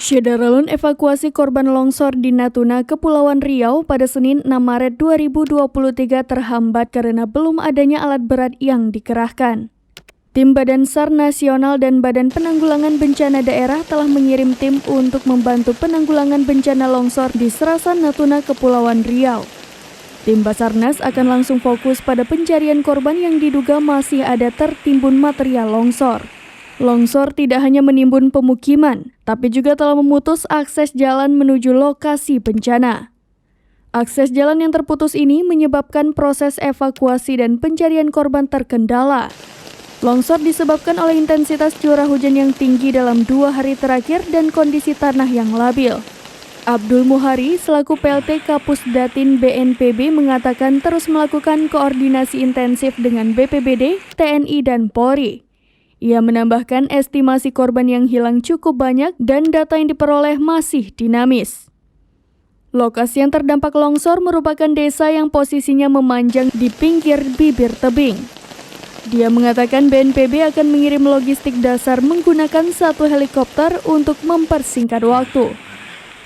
Syederalun evakuasi korban longsor di Natuna, Kepulauan Riau pada Senin 6 Maret 2023 terhambat karena belum adanya alat berat yang dikerahkan. Tim Badan SAR Nasional dan Badan Penanggulangan Bencana Daerah telah mengirim tim untuk membantu penanggulangan bencana longsor di Serasan Natuna, Kepulauan Riau. Tim Basarnas akan langsung fokus pada pencarian korban yang diduga masih ada tertimbun material longsor. Longsor tidak hanya menimbun pemukiman, tapi juga telah memutus akses jalan menuju lokasi bencana. Akses jalan yang terputus ini menyebabkan proses evakuasi dan pencarian korban terkendala. Longsor disebabkan oleh intensitas curah hujan yang tinggi dalam 2 hari terakhir dan kondisi tanah yang labil. Abdul Muhari selaku PLT Kapus Datin BNPB mengatakan terus melakukan koordinasi intensif dengan BPBD, TNI, dan Polri. Ia menambahkan estimasi korban yang hilang cukup banyak dan data yang diperoleh masih dinamis. Lokasi yang terdampak longsor merupakan desa yang posisinya memanjang di pinggir bibir tebing. Dia mengatakan BNPB akan mengirim logistik dasar menggunakan 1 helikopter untuk mempersingkat waktu.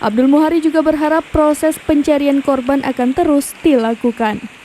Abdul Muhari juga berharap proses pencarian korban akan terus dilakukan.